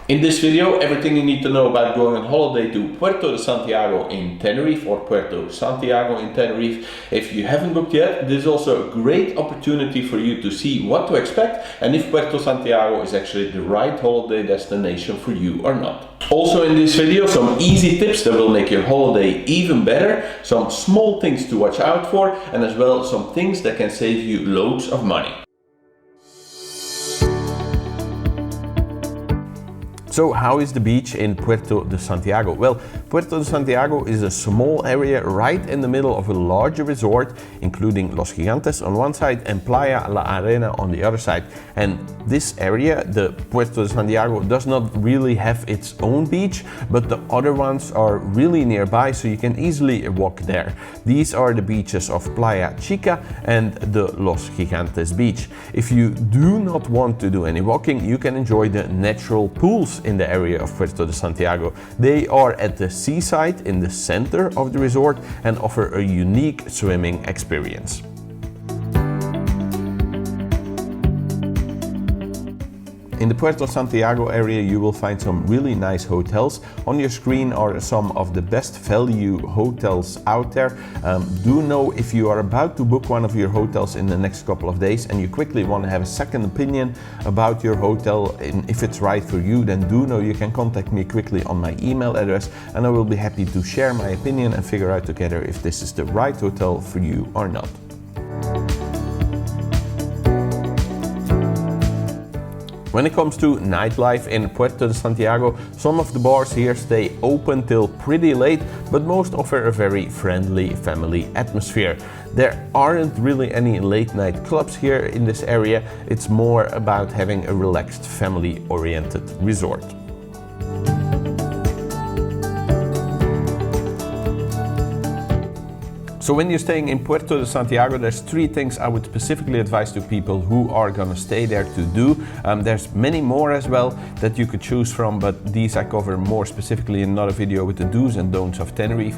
In this video, everything you need to know about going on holiday to Puerto Santiago in Tenerife or Puerto Santiago in Tenerife. If you haven't booked yet, this is also a great opportunity for you to see what to expect and if Puerto Santiago is actually the right holiday destination for you or not. Also in this video, some easy tips that will make your holiday even better, some small things to watch out for, and as well some things that can save you loads of money. So how is the beach in Puerto Santiago? Well, Puerto Santiago is a small area right in the middle of a larger resort, including Los Gigantes on one side and Playa La Arena on the other side. And this area, the Puerto Santiago, does not really have its own beach, but the other ones are really nearby, so you can easily walk there. These are the beaches of Playa Chica and the Los Gigantes beach. If you do not want to do any walking, you can enjoy the natural pools in the area of Puerto Santiago. They are at the seaside in the center of the resort and offer a unique swimming experience. In the Puerto Santiago area you will find some really nice hotels. On your screen are some of the best value hotels out there. Do know if you are about to book one of your hotels in the next couple of days and you quickly want to have a second opinion about your hotel and if it's right for you, then do know you can contact me quickly on my email address and I will be happy to share my opinion and figure out together if this is the right hotel for you or not. When it comes to nightlife in Puerto Santiago, some of the bars here stay open till pretty late, but most offer a very friendly family atmosphere. There aren't really any late night clubs here in this area, it's more about having a relaxed family-oriented resort. So when you're staying in Puerto Santiago, there's three things I would specifically advise to people who are gonna stay there to do. There's many more as well that you could choose from, but these I cover more specifically in another video with the do's and don'ts of Tenerife.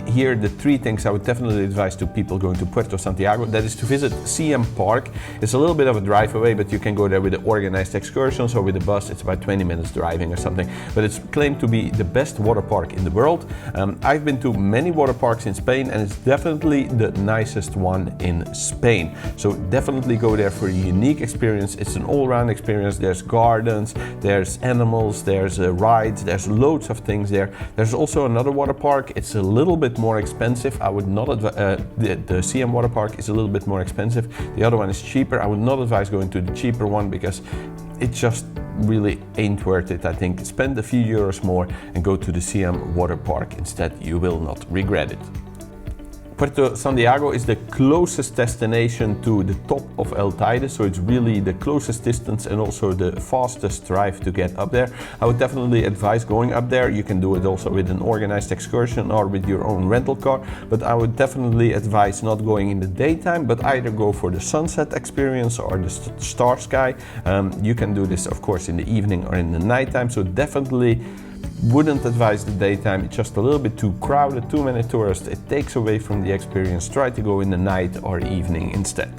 Here the three things I would definitely advise to people going to Puerto Santiago. That is to visit CM Park. It's a little bit of a drive away, but you can go there with the organized excursions or with the bus. It's about 20 minutes driving or something, but it's claimed to be the best water park in the world. I've been to many water parks in Spain and it's definitely the nicest one in Spain. So definitely go there for a unique experience. It's an all-round experience. There's gardens, there's animals, there's rides, there's loads of things there. There's also another water park. It's a little bit more expensive. I would not advise, the CM water park is a little bit more expensive. The other one is cheaper. I would not advise going to the cheaper one because it just really ain't worth it. I think spend a few euros more and go to the CM water park instead. You will not regret it. Puerto Santiago is the closest destination to the top of El Teide, so it's really the closest distance and also the fastest drive to get up there. I would definitely advise going up there. You can do it also with an organized excursion or with your own rental car, but I would definitely advise not going in the daytime, but either go for the sunset experience or the star sky. You can do this of course in the evening or in the nighttime, so definitely wouldn't advise the daytime. It's just a little bit too crowded, too many tourists. It takes away from the experience. Try to go in the night or evening instead.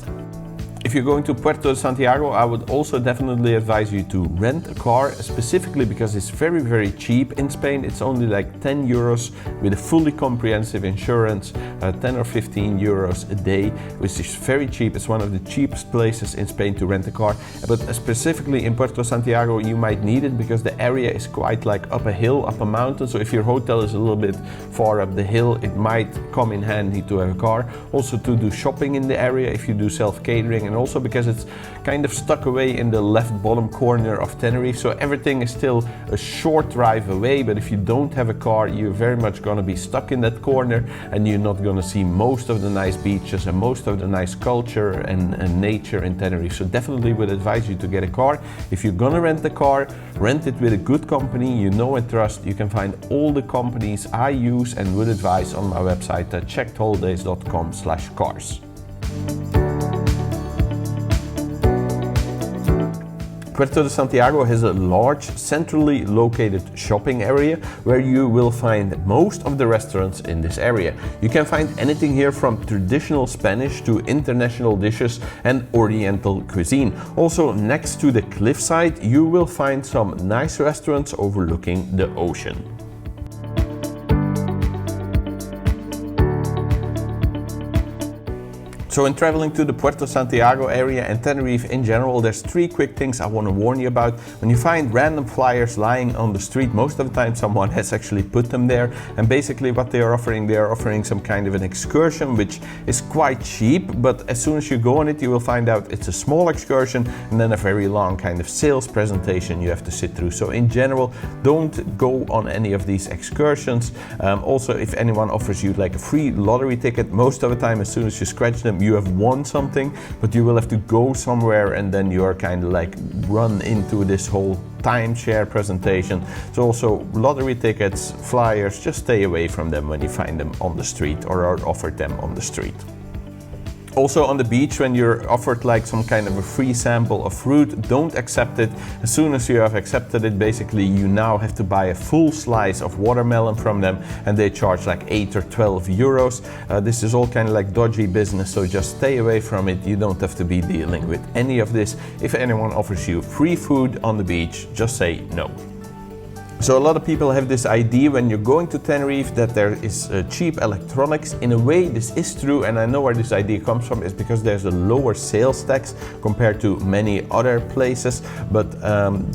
If you're going to Puerto Santiago, I would also definitely advise you to rent a car, specifically because it's very, very cheap in Spain. It's only like 10 euros with a fully comprehensive insurance, 10 or 15 euros a day, which is very cheap. It's one of the cheapest places in Spain to rent a car. But specifically in Puerto Santiago, you might need it because the area is quite like up a hill, up a mountain. So if your hotel is a little bit far up the hill, it might come in handy to have a car. Also to do shopping in the area if you do self-catering, and also because it's kind of stuck away in the left bottom corner of Tenerife, so everything is still a short drive away, but if you don't have a car, you're very much going to be stuck in that corner and you're not going to see most of the nice beaches and most of the nice culture and nature in Tenerife. So definitely would advise you to get a car. If you're going to rent a car, rent it with a good company you know and trust. You can find all the companies I use and would advise on my website at checkedholidays.com/cars. Puerto Santiago has a large, centrally located shopping area where you will find most of the restaurants in this area. You can find anything here from traditional Spanish to international dishes and Oriental cuisine. Also, next to the cliffside, you will find some nice restaurants overlooking the ocean. So in traveling to the Puerto Santiago area and Tenerife in general, there's three quick things I want to warn you about. When you find random flyers lying on the street, most of the time someone has actually put them there, and basically what they are offering some kind of an excursion which is quite cheap, but as soon as you go on it you will find out it's a small excursion and then a very long kind of sales presentation you have to sit through. So in general, don't go on any of these excursions. Also, if anyone offers you like a free lottery ticket, most of the time as soon as you scratch them you have won something, but you will have to go somewhere and then you are kind of like run into this whole timeshare presentation. So also lottery tickets, flyers, just stay away from them when you find them on the street or are offered them on the street. Also on the beach, when you're offered like some kind of a free sample of fruit, don't accept it. As soon as you have accepted it, basically you now have to buy a full slice of watermelon from them and they charge like 8 or 12 euros. This is all kind of like dodgy business, so just stay away from it. You don't have to be dealing with any of this. If anyone offers you free food on the beach, just say no. So a lot of people have this idea when you're going to Tenerife that there is cheap electronics. In a way this is true, and I know where this idea comes from is because there's a lower sales tax compared to many other places, but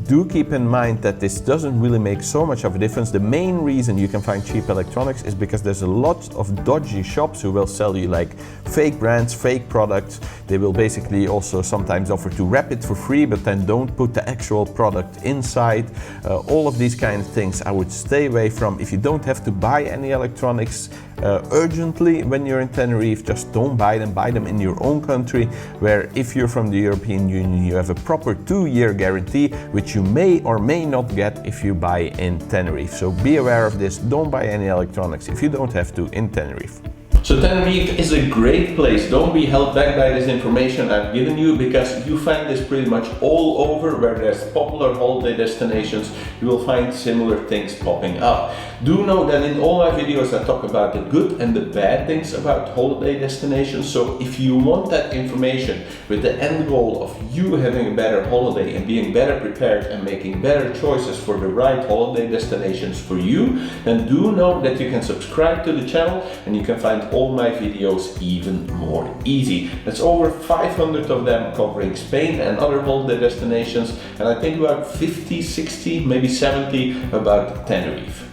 do keep in mind that this doesn't really make so much of a difference. The main reason you can find cheap electronics is because there's a lot of dodgy shops who will sell you like fake brands, fake products. They will basically also sometimes offer to wrap it for free but then don't put the actual product inside. All of these kind of things I would stay away from. If you don't have to buy any electronics urgently when you're in Tenerife, just don't buy them in your own country, where if you're from the European Union you have a proper 2-year guarantee which you may or may not get if you buy in Tenerife. So be aware of this, don't buy any electronics if you don't have to in Tenerife. So Tenerife is a great place. Don't be held back by this information I've given you, because you find this pretty much all over where there's popular holiday destinations. You will find similar things popping up. Do know that in all my videos I talk about the good and the bad things about holiday destinations. So if you want that information with the end goal of you having a better holiday and being better prepared and making better choices for the right holiday destinations for you, then do know that you can subscribe to the channel and you can find all my videos even more easy. That's over 500 of them covering Spain and other holiday destinations, and I think about 50, 60, maybe 70 about Tenerife.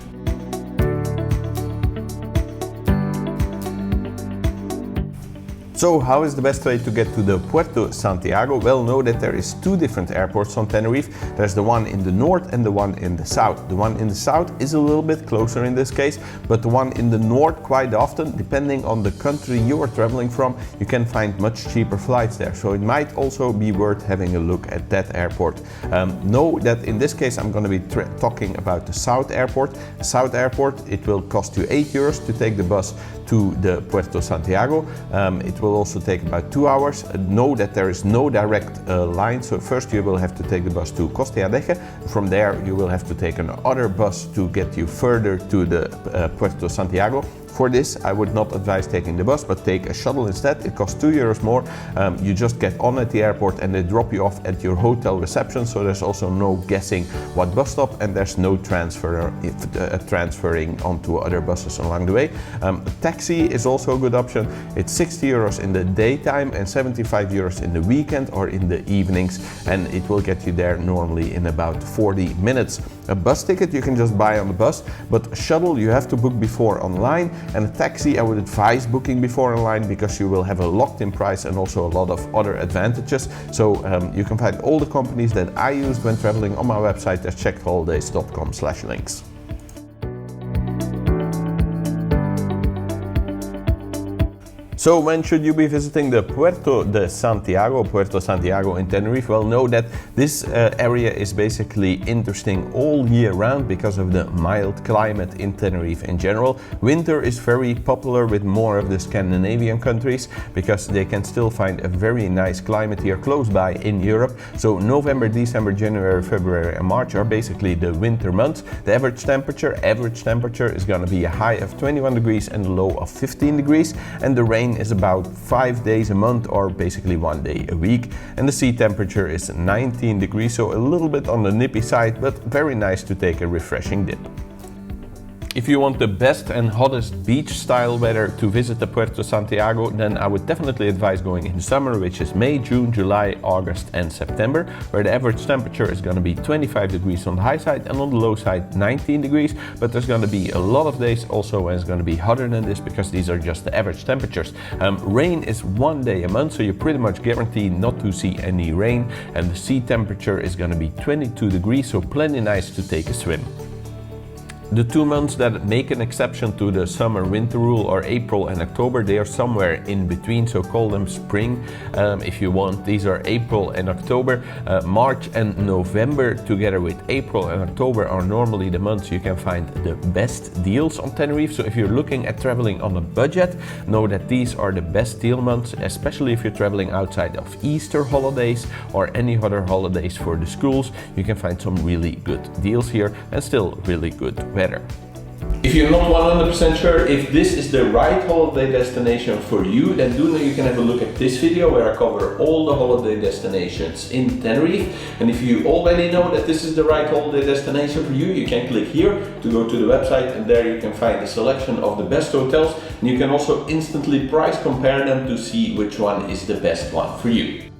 So how is the best way to get to the Puerto Santiago? Well, know that there is 2 different airports on Tenerife. There's the one in the north and the one in the south. The one in the south is a little bit closer in this case, but the one in the north, quite often, depending on the country you are traveling from, you can find much cheaper flights there. So it might also be worth having a look at that airport. Know that in this case I'm going to be talking about the south airport. The south airport, it will cost you 8 euros to take the bus to the Puerto Santiago. It will also take about 2 hours. Know that there is no direct line, so first you will have to take the bus to Costa Adeje. From there you will have to take another bus to get you further to the Puerto Santiago. For this, I would not advise taking the bus, but take a shuttle instead. It costs 2 euros more. You just get on at the airport and they drop you off at your hotel reception, so there's also no guessing what bus stop, and there's no transferring onto other buses along the way. A taxi is also a good option. It's 60 euros in the daytime and 75 euros in the weekend or in the evenings, and it will get you there normally in about 40 minutes. A bus ticket you can just buy on the bus, but a shuttle you have to book before online, and a taxi I would advise booking before online because you will have a locked-in price and also a lot of other advantages. So you can find all the companies that I used when traveling on my website at checkedholidays.com/links. So when should you be visiting the Puerto Santiago in Tenerife? Well, know that this area is basically interesting all year round because of the mild climate in Tenerife in general. Winter is very popular with more of the Scandinavian countries because they can still find a very nice climate here close by in Europe. So November, December, January, February and March are basically the winter months. The average temperature is going to be a high of 21 degrees and a low of 15 degrees, and the rain is about 5 days a month, or basically 1 day a week, and the sea temperature is 19 degrees, so a little bit on the nippy side, but very nice to take a refreshing dip. If you want the best and hottest beach style weather to visit the Puerto Santiago, then I would definitely advise going in summer, which is May, June, July, August and September, where the average temperature is going to be 25 degrees on the high side and on the low side 19 degrees, but there's going to be a lot of days also when it's going to be hotter than this because these are just the average temperatures. Rain is 1 day a month, so you're pretty much guaranteed not to see any rain, and the sea temperature is going to be 22 degrees, so plenty nice to take a swim. The 2 months that make an exception to the summer-winter rule are April and October. They are somewhere in between, so call them spring if you want. These are April and October. March and November together with April and October are normally the months you can find the best deals on Tenerife. So if you're looking at traveling on a budget, know that these are the best deal months, especially if you're traveling outside of Easter holidays or any other holidays for the schools. You can find some really good deals here and still really good weather. If you're not 100% sure if this is the right holiday destination for you, then do know you can have a look at this video where I cover all the holiday destinations in Tenerife. And if you already know that this is the right holiday destination for you, you can click here to go to the website, and there you can find a selection of the best hotels. And you can also instantly price compare them to see which one is the best one for you.